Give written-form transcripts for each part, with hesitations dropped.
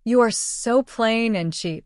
"You are so plain and cheap."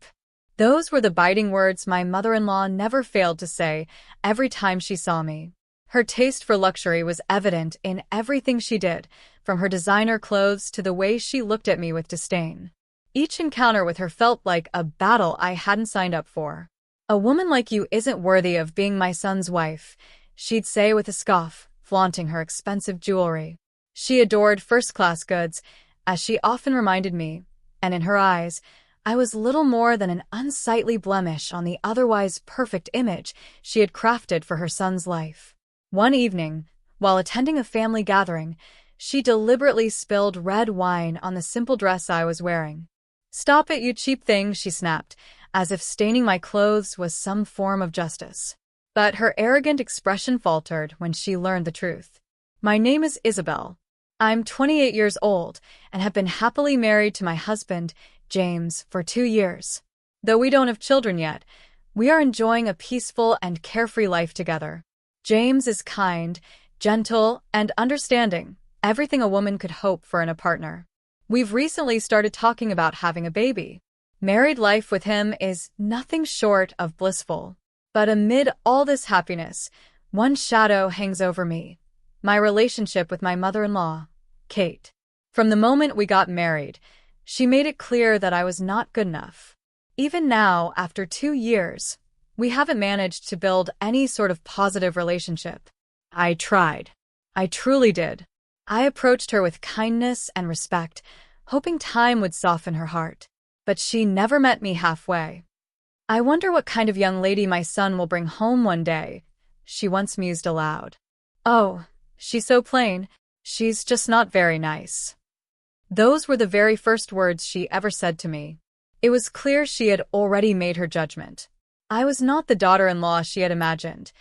Those were the biting words my mother-in-law never failed to say every time she saw me. Her taste for luxury was evident in everything she did, from her designer clothes to the way she looked at me with disdain. Each encounter with her felt like a battle I hadn't signed up for. "A woman like you isn't worthy of being my son's wife," she'd say with a scoff, flaunting her expensive jewelry. She adored first-class goods, as she often reminded me, and in her eyes, I was little more than an unsightly blemish on the otherwise perfect image she had crafted for her son's life. One evening, while attending a family gathering, she deliberately spilled red wine on the simple dress I was wearing. "Stop it, you cheap thing," she snapped, as if staining my clothes was some form of justice. But her arrogant expression faltered when she learned the truth. "My name is Isabel. I'm 28 years old and have been happily married to my husband, James, for 2 years. Though we don't have children yet, we are enjoying a peaceful and carefree life together. James is kind, gentle, and understanding, everything a woman could hope for in a partner. We've recently started talking about having a baby. Married life with him is nothing short of blissful. But amid all this happiness, one shadow hangs over me: my relationship with my mother-in-law, Kate. From the moment we got married, she made it clear that I was not good enough. Even now, after 2 years, we haven't managed to build any sort of positive relationship. I tried. I truly did. I approached her with kindness and respect, hoping time would soften her heart. But she never met me halfway. "I wonder what kind of young lady my son will bring home one day," she once mused aloud. "Oh, she's so plain. She's just not very nice." Those were the very first words she ever said to me. It was clear she had already made her judgment. I was not the daughter-in-law she had imagined.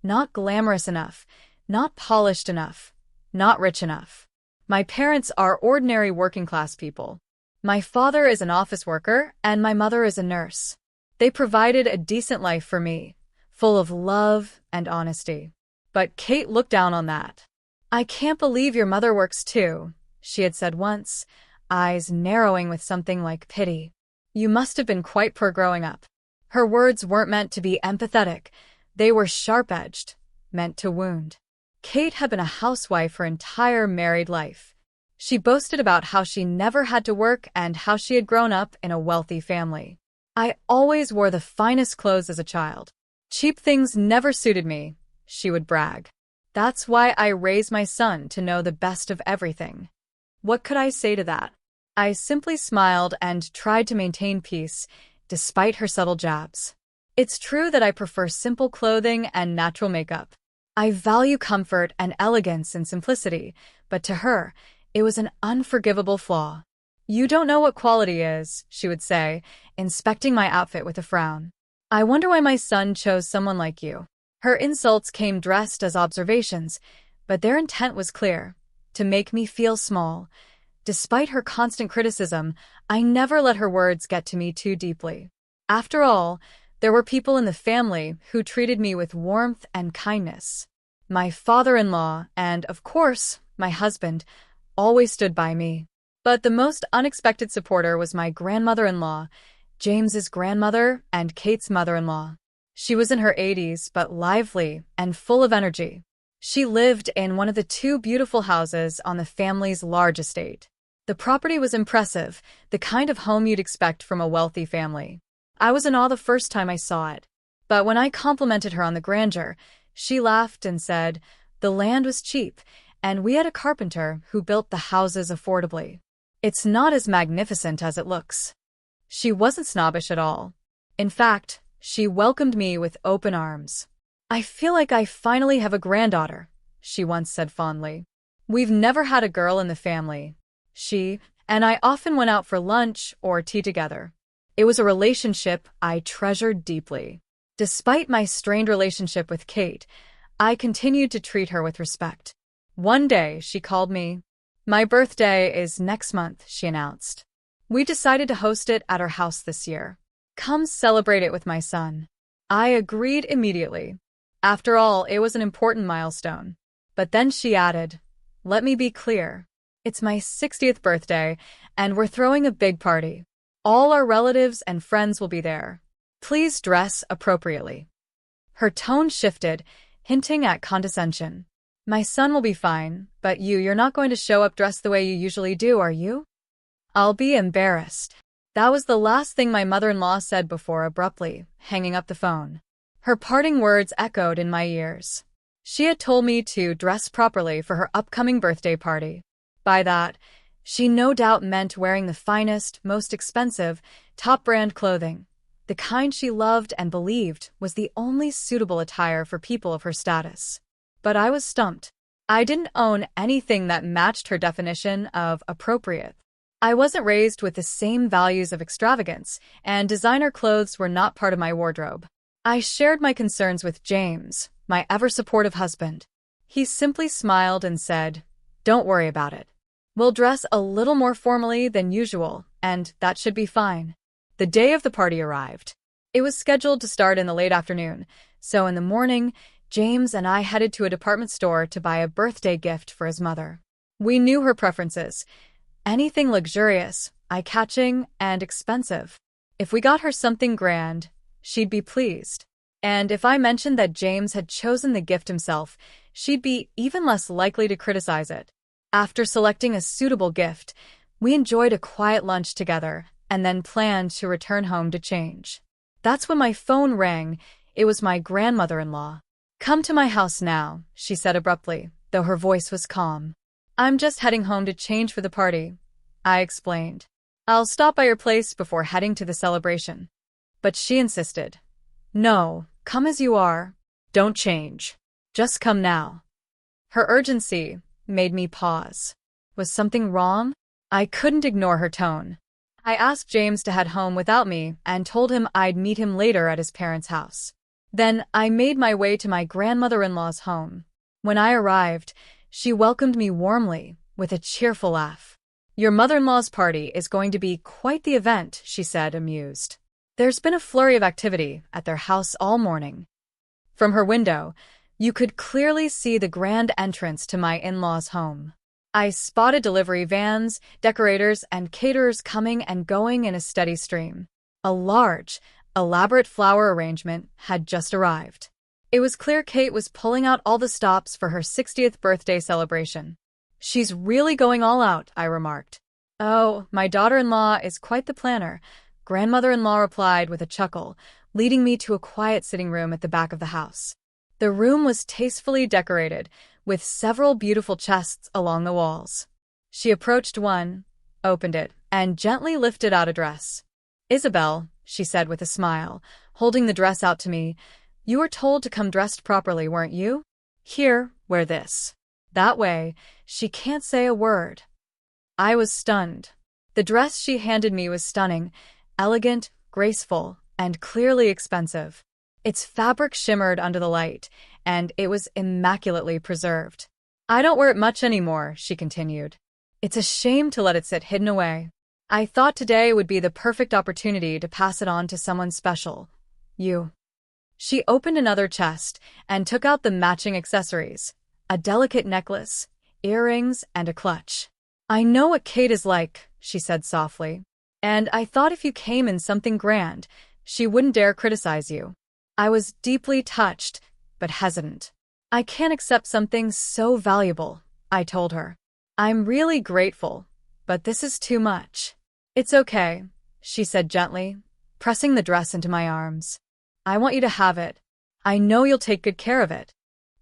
Not glamorous enough, not polished enough, not rich enough. My parents are ordinary working-class people. My father is an office worker, and my mother is a nurse. They provided a decent life for me, full of love and honesty. But Kate looked down on that. "I can't believe your mother works too," she had said once, eyes narrowing with something like pity. "You must have been quite poor growing up." Her words weren't meant to be empathetic. They were sharp-edged, meant to wound. Kate had been a housewife her entire married life. She boasted about how she never had to work and how she had grown up in a wealthy family. "I always wore the finest clothes as a child. Cheap things never suited me," she would brag. "That's why I raised my son to know the best of everything." What could I say to that? I simply smiled and tried to maintain peace, despite her subtle jabs. It's true that I prefer simple clothing and natural makeup. I value comfort and elegance and simplicity, but to her, it was an unforgivable flaw. "You don't know what quality is," she would say, inspecting my outfit with a frown. "I wonder why my son chose someone like you." Her insults came dressed as observations, but their intent was clear: to make me feel small. Despite her constant criticism, I never let her words get to me too deeply. After all, there were people in the family who treated me with warmth and kindness. My father-in-law and, of course, my husband always stood by me. But the most unexpected supporter was my grandmother-in-law, James's grandmother and Kate's mother-in-law. She was in her 80s, but lively and full of energy. She lived in one of the 2 beautiful houses on the family's large estate. The property was impressive, the kind of home you'd expect from a wealthy family. I was in awe the first time I saw it. But when I complimented her on the grandeur, she laughed and said the land was cheap, and we had a carpenter who built the houses affordably. "It's not as magnificent as it looks." She wasn't snobbish at all. In fact, she welcomed me with open arms. "I feel like I finally have a granddaughter," she once said fondly. "We've never had a girl in the family." She and I often went out for lunch or tea together. It was a relationship I treasured deeply. Despite my strained relationship with Kate, I continued to treat her with respect. One day, she called me. "My birthday is next month," she announced. "We decided to host it at our house this year. Come celebrate it with my son." I agreed immediately. After all, it was an important milestone. But then she added, "Let me be clear. It's my 60th birthday, and we're throwing a big party. All our relatives and friends will be there. Please dress appropriately. Her tone shifted, hinting at condescension. My son will be fine, but you're not going to show up dressed the way you usually do, are you? I'll be embarrassed. That was the last thing my mother-in-law said before abruptly hanging up the phone. Her parting words echoed in my ears. She had told me to dress properly for her upcoming birthday party. By that, she no doubt meant wearing the finest, most expensive, top-brand clothing, the kind she loved and believed was the only suitable attire for people of her status. But I was stumped. I didn't own anything that matched her definition of appropriate. I wasn't raised with the same values of extravagance, and designer clothes were not part of my wardrobe. I shared my concerns with James, my ever-supportive husband. He simply smiled and said, "Don't worry about it. We'll dress a little more formally than usual, and that should be fine." The day of the party arrived. It was scheduled to start in the late afternoon, so in the morning, James and I headed to a department store to buy a birthday gift for his mother. We knew her preferences. Anything luxurious, eye-catching, and expensive. If we got her something grand, she'd be pleased. And if I mentioned that James had chosen the gift himself, she'd be even less likely to criticize it. After selecting a suitable gift, we enjoyed a quiet lunch together and then planned to return home to change. That's when my phone rang. It was my grandmother-in-law. "Come to my house now," she said abruptly, though her voice was calm. "I'm just heading home to change for the party," I explained. "I'll stop by your place before heading to the celebration." But she insisted. "No, come as you are. Don't change. Just come now." Her urgency made me pause. Was something wrong? I couldn't ignore her tone. I asked James to head home without me and told him I'd meet him later at his parents' house. Then I made my way to my grandmother-in-law's home. When I arrived, she welcomed me warmly, with a cheerful laugh. "Your mother-in-law's party is going to be quite the event," she said, amused. "There's been a flurry of activity at their house all morning." From her window, you could clearly see the grand entrance to my in-laws' home. I spotted delivery vans, decorators, and caterers coming and going in a steady stream. A large, elaborate flower arrangement had just arrived. It was clear Kate was pulling out all the stops for her 60th birthday celebration. "She's really going all out," I remarked. "Oh, my daughter-in-law is quite the planner," grandmother-in-law replied with a chuckle, leading me to a quiet sitting room at the back of the house. The room was tastefully decorated, with several beautiful chests along the walls. She approached one, opened it, and gently lifted out a dress. "Isabel," she said with a smile, holding the dress out to me, "you were told to come dressed properly, weren't you? Here, wear this. That way, she can't say a word." I was stunned. The dress she handed me was stunning, elegant, graceful, and clearly expensive. Its fabric shimmered under the light, and it was immaculately preserved. "I don't wear it much anymore," she continued. "It's a shame to let it sit hidden away. I thought today would be the perfect opportunity to pass it on to someone special. You." She opened another chest and took out the matching accessories, a delicate necklace, earrings, and a clutch. "I know what Kate is like," she said softly, "and I thought if you came in something grand, she wouldn't dare criticize you." I was deeply touched, but hesitant. "I can't accept something so valuable," I told her. "I'm really grateful, but this is too much." "It's okay," she said gently, pressing the dress into my arms. "I want you to have it. I know you'll take good care of it."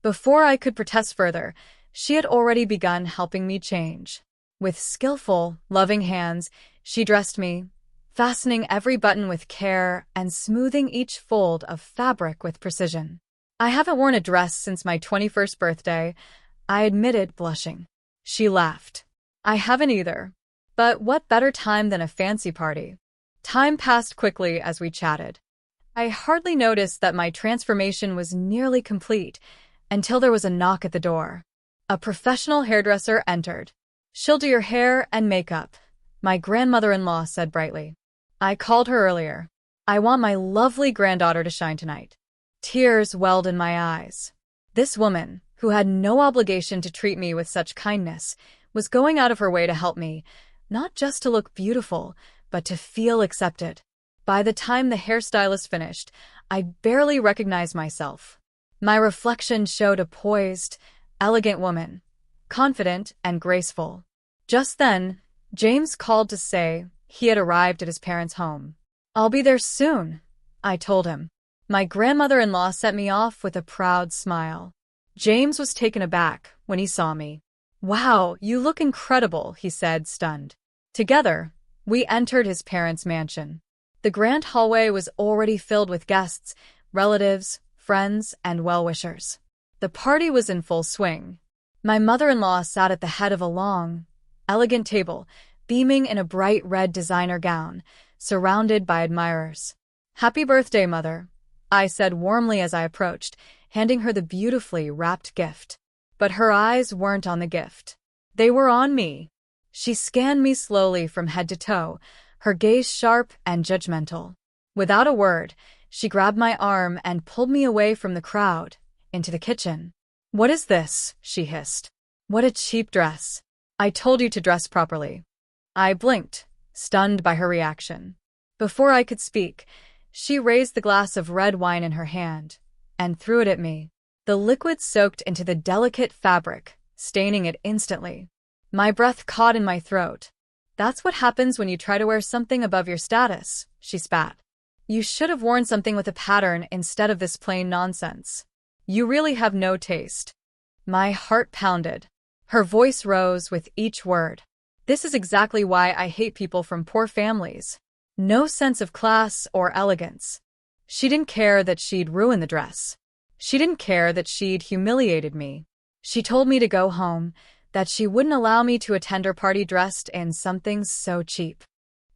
Before I could protest further, she had already begun helping me change. With skillful, loving hands, she dressed me, fastening every button with care and smoothing each fold of fabric with precision. "I haven't worn a dress since my 21st birthday," I admitted, blushing. She laughed. "I haven't either. But what better time than a fancy party?" Time passed quickly as we chatted. I hardly noticed that my transformation was nearly complete until there was a knock at the door. A professional hairdresser entered. "She'll do your hair and makeup," my grandmother-in-law said brightly. "I called her earlier. I want my lovely granddaughter to shine tonight." Tears welled in my eyes. This woman, who had no obligation to treat me with such kindness, was going out of her way to help me, not just to look beautiful, but to feel accepted. By the time the hairstylist finished, I barely recognized myself. My reflection showed a poised, elegant woman, confident and graceful. Just then, James called to say he had arrived at his parents' home. "I'll be there soon," I told him. My grandmother-in-law sent me off with a proud smile. James was taken aback when he saw me. "Wow, you look incredible," he said, stunned. Together, we entered his parents' mansion. The grand hallway was already filled with guests, relatives, friends, and well-wishers. The party was in full swing. My mother-in-law sat at the head of a long, elegant table, beaming in a bright red designer gown, surrounded by admirers. "Happy birthday, Mother," I said warmly as I approached, handing her the beautifully wrapped gift. But her eyes weren't on the gift. They were on me. She scanned me slowly from head to toe, her gaze sharp and judgmental. Without a word, she grabbed my arm and pulled me away from the crowd, into the kitchen. "What is this?" she hissed. "What a cheap dress. I told you to dress properly." I blinked, stunned by her reaction. Before I could speak, she raised the glass of red wine in her hand and threw it at me. The liquid soaked into the delicate fabric, staining it instantly. My breath caught in my throat. "That's what happens when you try to wear something above your status," she spat. "You should have worn something with a pattern instead of this plain nonsense. You really have no taste." My heart pounded. Her voice rose with each word. "This is exactly why I hate people from poor families. No sense of class or elegance." She didn't care that she'd ruined the dress. She didn't care that she'd humiliated me. She told me to go home, that she wouldn't allow me to attend her party dressed in something so cheap.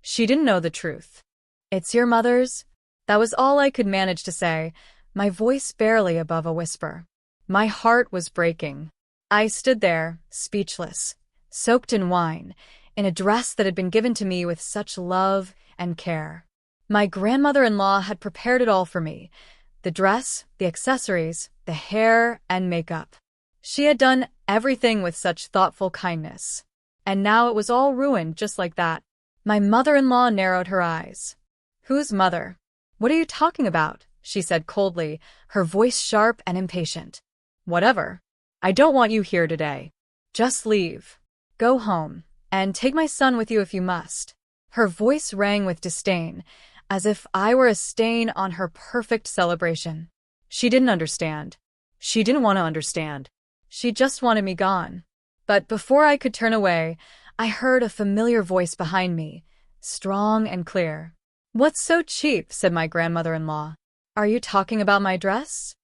She didn't know the truth. "It's your mother's?" That was all I could manage to say, my voice barely above a whisper. My heart was breaking. I stood there, speechless, soaked in wine, in a dress that had been given to me with such love and care. My grandmother-in-law had prepared it all for me: the dress, the accessories, the hair, and makeup. She had done everything with such thoughtful kindness. And now it was all ruined just like that. My mother-in-law narrowed her eyes. "Whose mother? What are you talking about?" she said coldly, her voice sharp and impatient. "Whatever. I don't want you here today. Just leave. Go home, and take my son with you if you must." Her voice rang with disdain, as if I were a stain on her perfect celebration. She didn't understand. She didn't want to understand. She just wanted me gone. But before I could turn away, I heard a familiar voice behind me, strong and clear. "What's so cheap?" said my grandmother-in-law. "Are you talking about my dress?"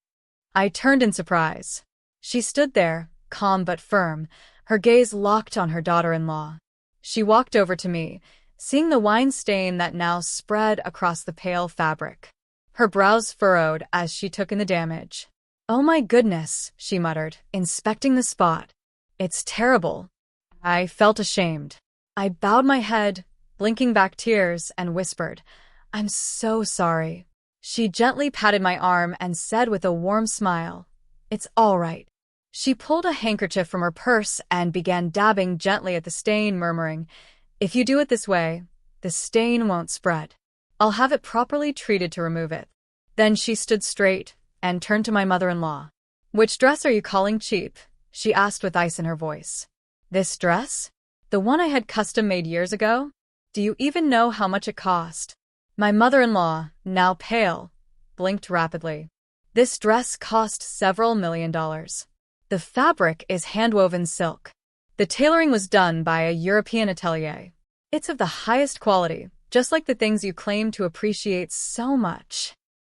I turned in surprise. She stood there, calm but firm, her gaze locked on her daughter-in-law. She walked over to me, seeing the wine stain that now spread across the pale fabric. Her brows furrowed as she took in the damage. "Oh my goodness," she muttered, inspecting the spot. "It's terrible." I felt ashamed. I bowed my head, blinking back tears, and whispered, "I'm so sorry." She gently patted my arm and said with a warm smile, "It's all right." She pulled a handkerchief from her purse and began dabbing gently at the stain, murmuring, "If you do it this way, the stain won't spread. I'll have it properly treated to remove it." Then she stood straight and turned to my mother-in-law. "Which dress are you calling cheap?" she asked with ice in her voice. "This dress? The one I had custom-made years ago? Do you even know how much it cost?" My mother-in-law, now pale, blinked rapidly. "This dress cost several $1,000,000. The fabric is hand-woven silk. The tailoring was done by a European atelier. It's of the highest quality, just like the things you claim to appreciate so much."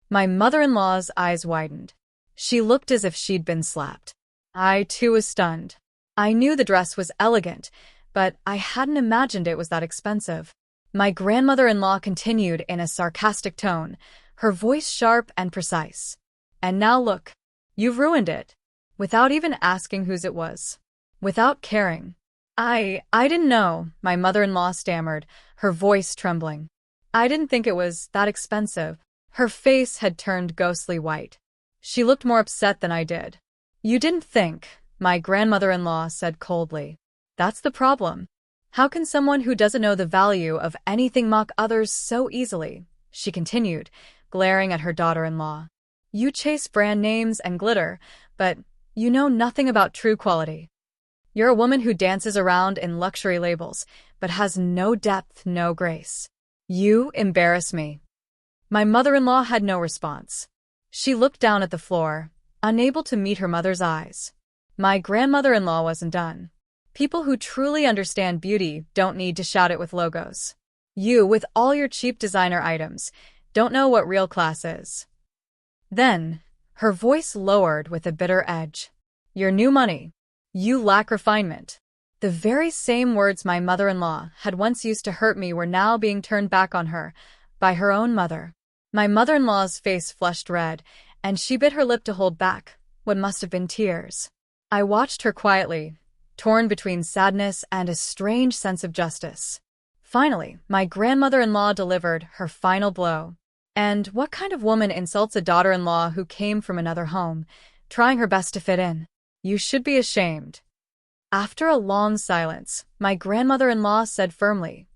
My mother-in-law's eyes widened. She looked as if she'd been slapped. I, too, was stunned. I knew the dress was elegant, but I hadn't imagined it was that expensive. My grandmother-in-law continued in a sarcastic tone, her voice sharp and precise. "And now look, you've ruined it." Without even asking whose it was. Without caring. I didn't know," my mother-in-law stammered, her voice trembling. "I didn't think it was that expensive." Her face had turned ghostly white. She looked more upset than I did. "You didn't think," my grandmother-in-law said coldly. "That's the problem. How can someone who doesn't know the value of anything mock others so easily? She continued, glaring at her daughter-in-law. You chase brand names and glitter, but you know nothing about true quality. You're a woman who dances around in luxury labels, but has no depth, no grace. You embarrass me. My mother-in-law had no response. She looked down at the floor, unable to meet her mother's eyes. My grandmother-in-law wasn't done. People who truly understand beauty don't need to shout it with logos. You, with all your cheap designer items, don't know what real class is. Then, her voice lowered with a bitter edge. Your new money. You lack refinement. The very same words my mother-in-law had once used to hurt me were now being turned back on her by her own mother. My mother-in-law's face flushed red, and she bit her lip to hold back what must have been tears. I watched her quietly, torn between sadness and a strange sense of justice. Finally, my grandmother-in-law delivered her final blow. And what kind of woman insults a daughter-in-law who came from another home, trying her best to fit in? You should be ashamed. After a long silence, my grandmother-in-law said firmly,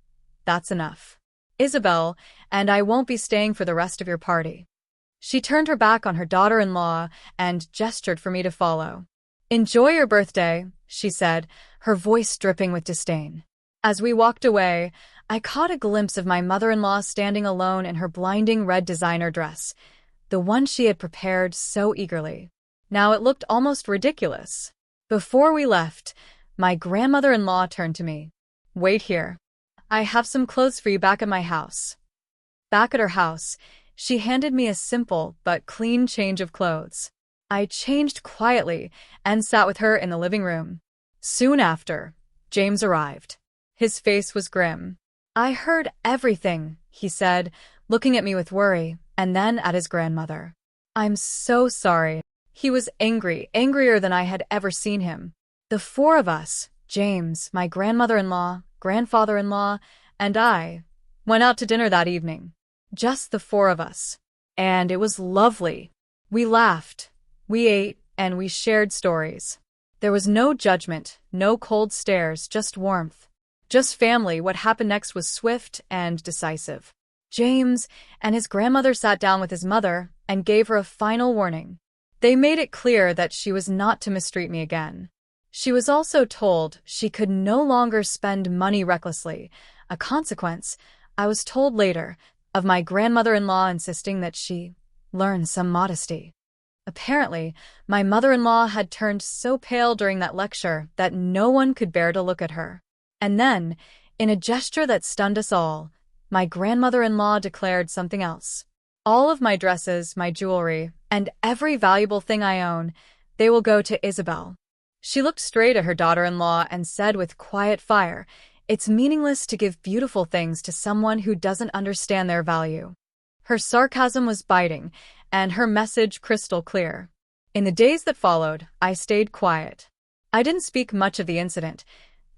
That's enough. Isabel, and I won't be staying for the rest of your party. She turned her back on her daughter-in-law and gestured for me to follow. Enjoy your birthday, she said, her voice dripping with disdain. As we walked away, I caught a glimpse of my mother-in-law standing alone in her blinding red designer dress, the one she had prepared so eagerly. Now it looked almost ridiculous. Before we left, my grandmother-in-law turned to me. Wait here. I have some clothes for you back at my house. Back at her house, she handed me a simple but clean change of clothes. I changed quietly and sat with her in the living room. Soon after, James arrived. His face was grim. I heard everything, he said, looking at me with worry, and then at his grandmother. I'm so sorry. He was angry, angrier than I had ever seen him. The four of us, James, my grandmother-in-law, grandfather-in-law, and I, went out to dinner that evening. Just the four of us. And it was lovely. We laughed. We ate, and we shared stories. There was no judgment, no cold stares, just warmth. Just family. What happened next was swift and decisive. James and his grandmother sat down with his mother and gave her a final warning. They made it clear that she was not to mistreat me again. She was also told she could no longer spend money recklessly, a consequence, I was told later, of my grandmother-in-law insisting that she learn some modesty. Apparently, my mother-in-law had turned so pale during that lecture that no one could bear to look at her. And then, in a gesture that stunned us all, my grandmother-in-law declared something else. All of my dresses, my jewelry, and every valuable thing I own, they will go to Isabel. She looked straight at her daughter-in-law and said with quiet fire, It's meaningless to give beautiful things to someone who doesn't understand their value. Her sarcasm was biting, and her message crystal clear. In the days that followed, I stayed quiet. I didn't speak much of the incident,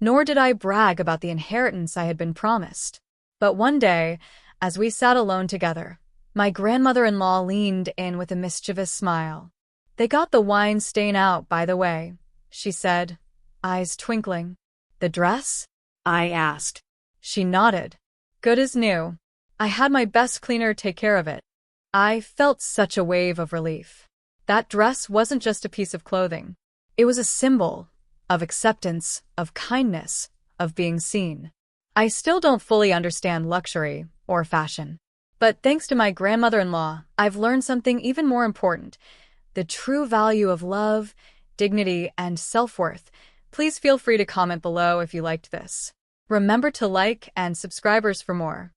nor did I brag about the inheritance I had been promised. But one day, as we sat alone together, my grandmother-in-law leaned in with a mischievous smile. They got the wine stain out, by the way, she said, eyes twinkling. The dress? I asked. She nodded. Good as new. I had my best cleaner take care of it. I felt such a wave of relief. That dress wasn't just a piece of clothing. It was a symbol of acceptance, of kindness, of being seen. I still don't fully understand luxury or fashion. But thanks to my grandmother-in-law, I've learned something even more important. The true value of love, dignity, and self-worth. Please feel free to comment below if you liked this. Remember to like and subscribe for more.